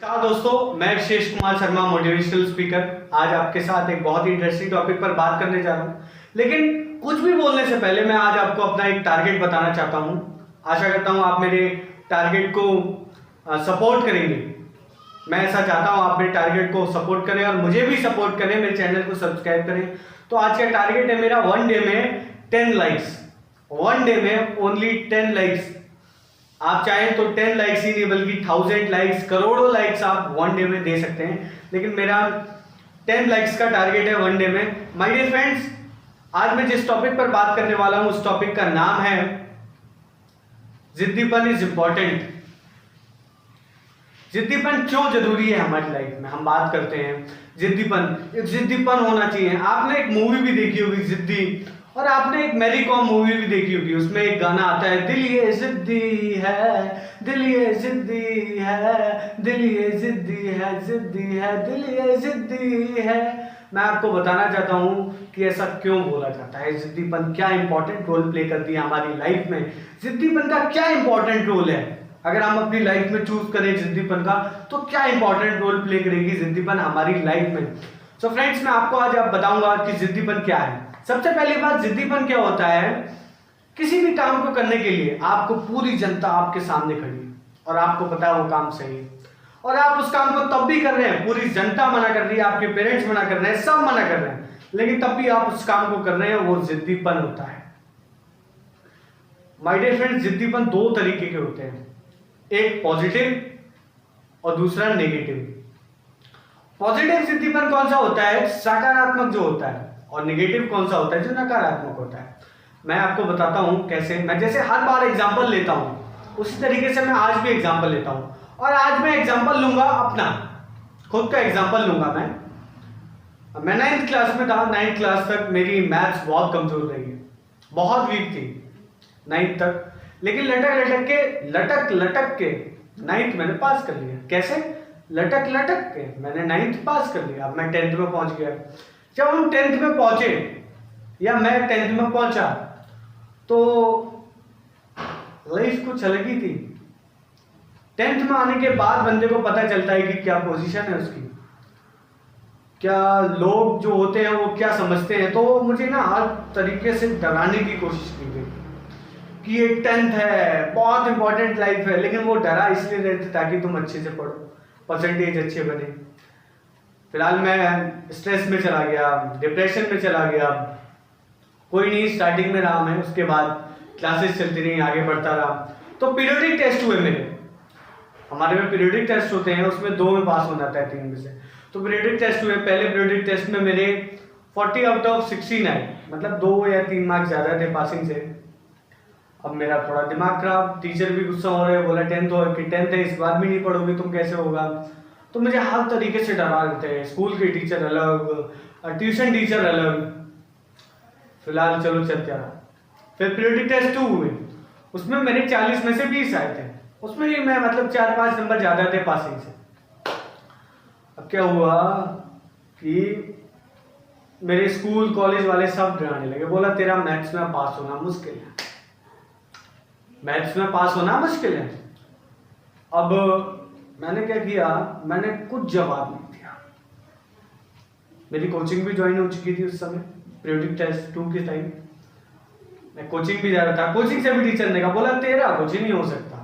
नमस्कार दोस्तों, मैं विशेष कुमार शर्मा, मोटिवेशनल स्पीकर। आज आपके साथ एक बहुत ही इंटरेस्टिंग टॉपिक पर बात करने जा रहा हूँ। लेकिन कुछ भी बोलने से पहले मैं आज आपको अपना एक टारगेट बताना चाहता हूँ। आशा करता हूँ आप मेरे टारगेट को सपोर्ट करेंगे। मैं ऐसा चाहता हूँ आप मेरे टारगेट को सपोर्ट करें और मुझे भी सपोर्ट करें, मेरे चैनल को सब्सक्राइब करें। तो आज का टारगेट है मेरा 1 डे में 10 लाइक्स। 1 डे में ओनली 10 लाइक्स। आप चाहें तो 10 लाइक्स ही नहीं बल्कि 1000 लाइक्स, करोड़ों लाइक्स आप 1 डे में दे सकते हैं। लेकिन मेरा 10 लाइक्स का टारगेट है 1 डे में। माय डियर फ्रेंड्स, आज मैं जिस टॉपिक पर बात करने वाला हूं उस टॉपिक का नाम है जिद्दीपन इज इंपॉर्टेंट। जिद्दीपन क्यों जरूरी है हमारी लाइफ में, हम बात करते हैं जिद्दीपन। एक जिद्दीपन होना चाहिए। आपने एक मूवी भी देखी होगी जिद्दी, और आपने एक मैरी कॉम मूवी भी देखी होगी। उसमें एक गाना आता है, दिल ये जिद्दी है, दिल ये जिद्दी है, दिल ये जिद्दी है, जिद्दी है, दिल ये जिद्दी है। मैं आपको बताना चाहता हूं कि ऐसा क्यों बोला जाता है। जिद्दीपन क्या इंपॉर्टेंट रोल प्ले करती है हमारी लाइफ में। जिद्दीपन का क्या इंपॉर्टेंट रोल है। अगर हम अपनी लाइफ में चूज करें जिद्दीपन का, तो क्या इंपॉर्टेंट रोल प्ले करेगी जिद्दीपन हमारी लाइफ में। सो फ्रेंड्स, मैं आपको आज बताऊंगा कि जिद्दीपन क्या है। सबसे पहली बात, जिद्दीपन क्या होता है। किसी भी काम को करने के लिए आपको पूरी जनता आपके सामने खड़ी है और आपको पता है वो काम सही है, और आप उस काम को तब भी कर रहे हैं। पूरी जनता मना कर रही है, आपके पेरेंट्स मना कर रहे हैं, सब मना कर रहे हैं, लेकिन तब भी आप उस काम को कर रहे हैं। वो जिद्दीपन होता है। माय डियर फ्रेंड्स, जिद्दीपन दो तरीके के होते हैं, एक पॉजिटिव और दूसरा नेगेटिव। पॉजिटिव जिद्दीपन कौन सा होता है, सकारात्मक जो होता है, और नेगेटिव कौन सा होता है, जो नकारात्मक होता है। मैं आपको बताता हूं कैसे। मैं जैसे हर बार एग्जांपल लेता हूं, उसी तरीके से मैं आज भी एग्जांपल लेता हूं। और आज मैं एग्जांपल लूंगा अपना, खुद का एग्जांपल लूंगा। मैं 9th क्लास में था। 9th क्लास तक मेरी मैथ्स बहुत कमजोर रही है, बहुत वीक थी 9th तक। लेकिन लटक लटक के 9th मैंने पास कर लिया। कैसे? लटक लटक के मैंने 9th पास कर लिया। अब मैं 10th में पहुंच गया। जब हम 10th में पहुंचे, या मैं 10th में पहुंचा, तो लाइफ कुछ अलग ही थी। 10th में आने के बाद बंदे को पता चलता है कि क्या पोजीशन है उसकी, क्या लोग जो होते हैं वो क्या समझते हैं। तो मुझे ना हर तरीके से डराने की कोशिश की गई कि ये 10th है, बहुत इंपॉर्टेंट लाइफ है। लेकिन वो डरा इसलिए रहते ताकि तुम अच्छे से पढ़ो, परसेंटेज अच्छे बने। फिलहाल मैं स्ट्रेस में चला गया, डिप्रेशन में चला गया। कोई नहीं, स्टार्टिंग में रहा मैं, उसके बाद क्लासेस चलती रही, आगे बढ़ता रहा। तो पीरियोडिक टेस्ट हुए मेरे। हमारे में पीरियोडिक टेस्ट होते हैं, उसमें 2 में पास होना था 3 में से। तो पीरियोडिक टेस्ट हुए। पहले पीरियोडिक टेस्ट में मेरे 40 आउट ऑफ 16 आए, मतलब 2 या 3 मार्क्स ज्यादा थे पासिंग से। अब मेरा थोड़ा दिमाग खराब, टीचर भी गुस्सा हो रहे, बोला 10th है, इस बार भी नहीं पढ़ोगे तुम, कैसे होगा। तो मुझे हर तरीके से डरा देते हैं। स्कूल के टीचर अलग, ट्यूशन टीचर अलग। फिलहाल चलो चलते रहा। फिर पीरियोडिक टेस्ट 2 हुए, उसमें मेरे 40 में से 20 आए थे। उसमें भी मैं मतलब 4-5 नंबर ज्यादा थे पासिंग से। अब क्या हुआ कि मेरे स्कूल कॉलेज वाले सब डराने लगे, बोला तेरा मैथ्स में पास होना मुश्किल है, मैथ्स में पास होना मुश्किल है। अब मैंने क्या किया, मैंने कुछ जवाब नहीं दिया। मेरी कोचिंग भी ज्वाइन हो चुकी थी उस समय, पीरियोडिक टेस्ट 2 के टाइम मैं कोचिंग भी जा रहा था। कोचिंग से भी टीचर ने कहा, बोला तेरा कुछ नहीं हो सकता,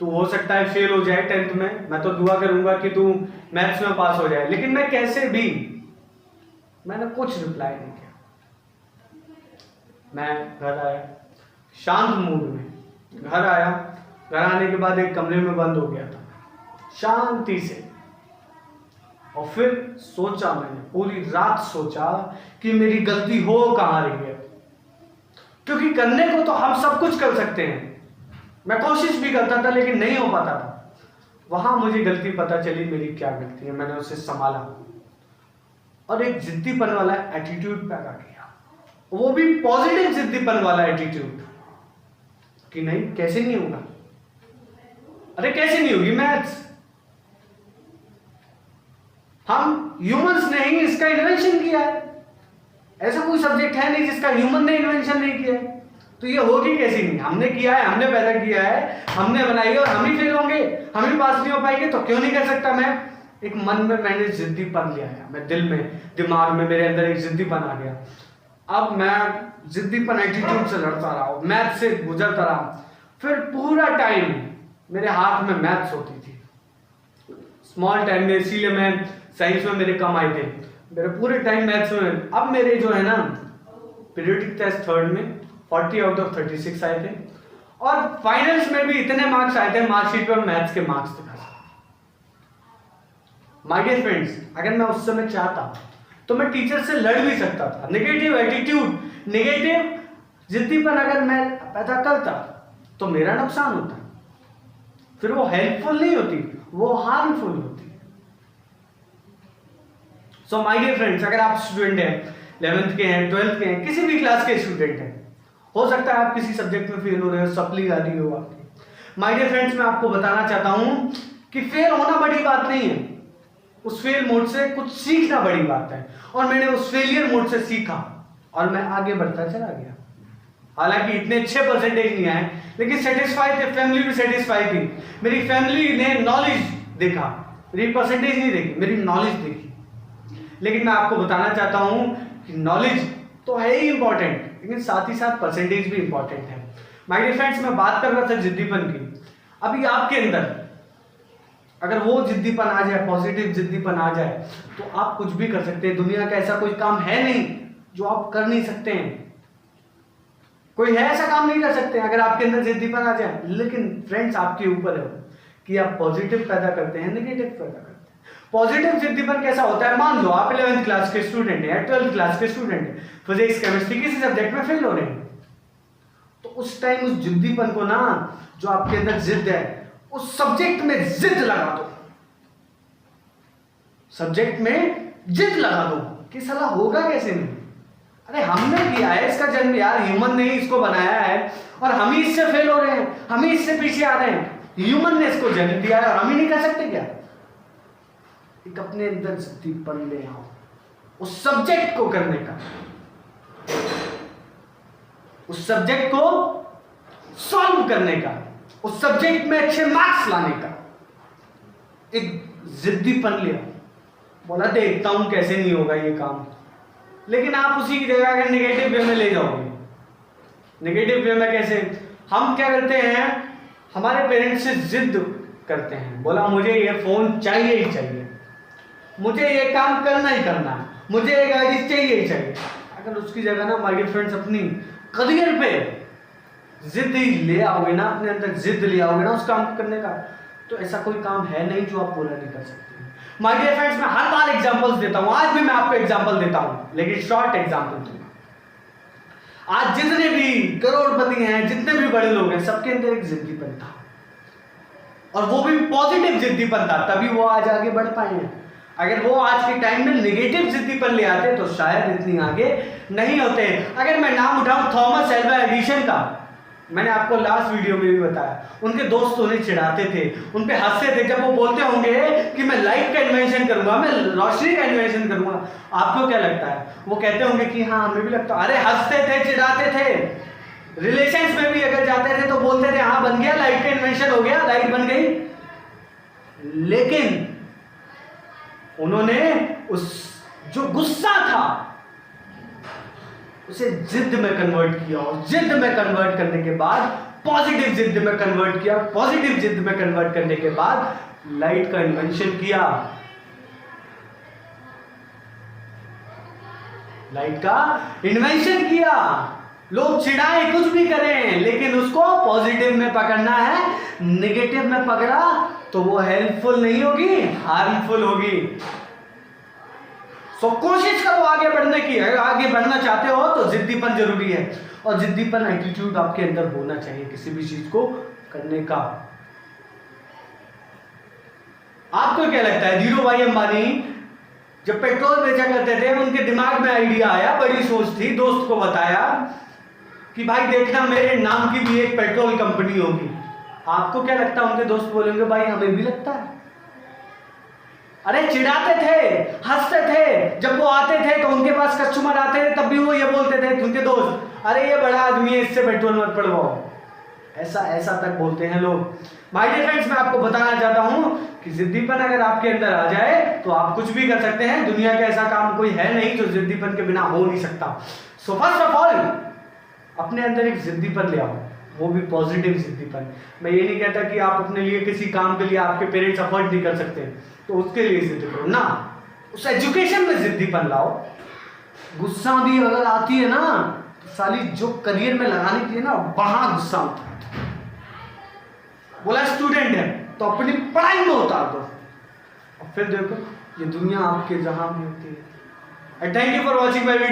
तू हो सकता है फेल हो जाए 10th में, मैं तो दुआ करूंगा कि तू मैथ्स में पास हो जाए। लेकिन मैं कैसे भी, मैंने कुछ रिप्लाई नहीं किया। मैं घर आया शांत मूड में। घर आया, घर आने के बाद एक कमरे में बंद हो गया था शांति से। और फिर सोचा, मैंने पूरी रात सोचा कि मेरी गलती हो कहां रही है। क्योंकि करने को तो हम सब कुछ कर सकते हैं, मैं कोशिश भी करता था लेकिन नहीं हो पाता था। वहां मुझे गलती पता चली, मेरी क्या गलती है। मैंने उसे संभाला और एक जिद्दीपन वाला एटीट्यूड पैदा किया, वो भी पॉजिटिव जिद्दीपन वाला एटीट्यूड कि नहीं, कैसे नहीं होगा, अरे कैसे नहीं होगी मैथ्स। हम ह्यूमंस ने ही इसका इन्वेंशन किया है। ऐसा कोई सब्जेक्ट है नहीं जिसका ह्यूमन ने इन्वेंशन नहीं किया है। तो ये होगी कैसी नहीं? हमने किया है, हमने पैदा किया है, हमने बनाई है और हम ही फेल होंगे, हम ही पास नहीं हो पाएंगे, तो क्यों नहीं कर सकता मैं? एक मन में मैंने जिद्दीपन लिया है, मैं दिल में, दिमाग में मेरे अंदर एक जिद्दीपन आ गया। अब मैं जिद्दीपन एटीट्यूड से लड़ता रहा, मैथ से गुजरता रहा, फिर पूरा टाइम मेरे हाथ में मैथ्स होती थी स्मॉल टाइम में, इसीलिए मैं साइंस में मेरे कम आए थे, मेरे पूरे टाइम मैथ्स में। अब मेरे जो है ना पीरियडिक टेस्ट थर्ड में 40 आउट ऑफ 36 आए थे, और फाइनल्स में भी इतने मार्क्स आए थे, मार्कशीट पर मैथ्स के मार्क्स दिखा। माय डियर फ्रेंड्स, अगर मैं उस समय चाहता तो मैं टीचर से लड़ भी सकता था। नेगेटिव एटीट्यूड, नेगेटिव जिद्दीपन अगर मैं पैदा करता तो मेरा नुकसान होता, फिर वो हेल्पफुल नहीं होती, वो हार्मफुल होती। सो माय डियर फ्रेंड्स, अगर आप स्टूडेंट हैं, 11th के हैं, 12th के हैं, किसी भी क्लास के स्टूडेंट हैं, हो सकता है आप किसी सब्जेक्ट में फेल हो रहे हो, सप्ली आ रही हो आपकी। माय डियर फ्रेंड्स, मैं आपको बताना चाहता हूं कि फेल होना बड़ी बात नहीं है, उस फेल मोड से कुछ सीखना बड़ी बात है। और मैंने उस फेलियर मोड से सीखा और मैं आगे बढ़ता चला गया। हालांकि इतने अच्छे परसेंटेज नहीं आए, लेकिन सेटिस्फाई थे, फैमिली भी सेटिस्फाई थी। मेरी फैमिली ने नॉलेज देखा, मेरी परसेंटेज नहीं देखी, मेरी नॉलेज देखी। लेकिन मैं आपको बताना चाहता हूं कि नॉलेज तो है ही इंपॉर्टेंट, लेकिन साथ ही साथ परसेंटेज भी इंपॉर्टेंट है। माय डियर फ्रेंड्स, मैं बात कर रहा था जिद्दीपन की। अभी आपके अंदर अगर वो जिद्दीपन आ जाए, पॉजिटिव जिद्दीपन आ जाए, तो आप कुछ भी कर सकते हैं। दुनिया का ऐसा कोई काम है नहीं जो आप कर नहीं सकते हैं, कोई है ऐसा काम नहीं कर सकते अगर आपके अंदर जिद्दीपन आ जाए। लेकिन फ्रेंड्स, आपके ऊपर है कि आप पॉजिटिव पैदा करते हैं, नेगेटिव पैदा करते हैं। पॉजिटिव जिद्दीपन कैसा होता है? मान लो आप 11th क्लास के स्टूडेंट हैं, 12th क्लास के स्टूडेंट हैं, फिजिक्स केमिस्ट्री किसी सब्जेक्ट में फेल हो रहे हैं, तो उस टाइम उस जिद्दीपन को ना, जो आपके अंदर जिद है, उस सब्जेक्ट में जिद लगा दो, सब्जेक्ट में जिद लगा दो कि साला होगा कैसे नहीं। अरे हमने किया है इसका जन्म यार, ह्यूमन ने ही इसको बनाया है और हम ही इससे फेल हो रहे हैं, हम ही इससे पीछे आ रहे हैं। ह्यूमन ने इसको जन्म दिया है और हम ही नहीं कर सकते क्या? एक अपने अंदर जिद्दीपन ले आओ, उस सब्जेक्ट को करने का, उस सब्जेक्ट को सॉल्व करने का, उस सब्जेक्ट में अच्छे मार्क्स लाने का एक जिद्दीपन लिया। बोला देखता हूं कैसे नहीं होगा ये काम, लेकिन आप उसी की जगह अगर नेगेटिव वे में ले जाओगे। नेगेटिव वे में कैसे? हम क्या करते हैं, हमारे पेरेंट्स से जिद करते हैं, बोला मुझे ये फोन चाहिए ही चाहिए, मुझे ये काम करना ही करना है, मुझे ये गाड़ी चाहिए ही चाहिए। अगर उसकी जगह ना माय डियर फ्रेंड्स अपनी करियर पे जिद ही ले आओगे ना, अपने अंदर जिद ले आओगे ना उस काम करने का, तो ऐसा कोई काम है नहीं जो आप पूरा नहीं कर सकते। माय डियर फ्रेंड्स, मैं हर बार एग्जांपल्स देता हूं, आज भी मैं आपको एग्जांपल देता हूं, लेकिन शॉर्ट एग्जांपल दूंगा। आज जितने भी करोड़पति हैं, जितने भी बड़े लोग हैं, सबके अंदर एक जिद्दीपन था, और वो भी पॉजिटिव जिद्दीपन था, तभी वो आज आगे बढ़ पाए हैं। अगर वो आज के टाइम में नेगेटिव जिद्दीपन ले आते तो शायद इतनी आगे नहीं होते। अगर मैं नाम उठाऊं थॉमस एल्वा एडिसन का, मैंने आपको लास्ट वीडियो में भी बताया, उनके दोस्त उन्हें चिढ़ाते थे, उन पे हंसते थे जब वो बोलते होंगे कि मैं लाइट का इन्वेंशन करूंगा, मैं रोशनी का इन्वेंशन करूंगा। आपको क्या लगता है? वो कहते होंगे कि हाँ हमें भी लगता। अरे हंसते थे, चिढ़ाते थे। रिलेशंस में भी अगर जाते थे तो बोलते थे हाँ बन गया, लाइट का इन्वेंशन हो गया, लाइट बन गई। लेकिन उन्होंने उस जो गुस्सा था उसे जिद में कन्वर्ट किया, और जिद में कन्वर्ट करने के बाद पॉजिटिव जिद में कन्वर्ट किया, पॉजिटिव जिद में कन्वर्ट करने के बाद लाइट का इन्वेंशन किया, लाइट का इन्वेंशन किया। लोग चिढ़ाए, कुछ भी करें, लेकिन उसको पॉजिटिव में पकड़ना है। नेगेटिव में पकड़ा तो वो हेल्पफुल नहीं होगी, हार्मफुल होगी। सो कोशिश करो आगे बढ़ने की। अगर आगे बढ़ना चाहते हो तो जिद्दीपन जरूरी है, और जिद्दीपन एटीट्यूड आपके अंदर होना चाहिए किसी भी चीज को करने का। आपको क्या लगता है, धीरू भाई अंबानी जब पेट्रोल बेचा करते थे, उनके दिमाग में आइडिया आया, बड़ी सोच थी, दोस्त को बताया कि भाई देखना मेरे नाम की भी एक पेट्रोल कंपनी होगी। आपको क्या लगता है, उनके दोस्त बोलेंगे भाई हमें भी लगता है। अरे चिढ़ाते थे, हंसते थे, जब वो आते थे तो उनके पास कस्टमर आते थे तब भी वो ये बोलते थे, उनके दोस्त अरे ये बड़ा आदमी है, इससे पेट्रोल मत पड़वाओ, ऐसा ऐसा तक बोलते हैं लोग। माय डियर फ्रेंड्स, मैं आपको बताना चाहता हूं कि जिद्दीपन अगर आपके अंदर आ जाए तो आप कुछ भी कर सकते हैं। दुनिया का ऐसा काम कोई है नहीं जो जिद्दीपन के बिना हो नहीं सकता। सो फर्स्ट ऑफ ऑल अपने अंदर एक जिद्दीपन ले आओ, वो भी पॉजिटिव जिद्दीपन। मैं ये नहीं कहता कि आप अपने लिए किसी काम के लिए आपके पेरेंट्स अफोर्ड नहीं कर सकते तो उसके लिए जिद करो ना, उस एजुकेशन में जिद्दीपन लाओ। गुस्सा भी अगर आती है ना तो साली जो करियर में लगाने के लिए ना वहां गुस्सा उतार दो। बोला स्टूडेंट है तो अपनी पढ़ाई में उतार दो और फिर देखो ये दुनिया आपके जहां में होती है। Thank you for watching my video.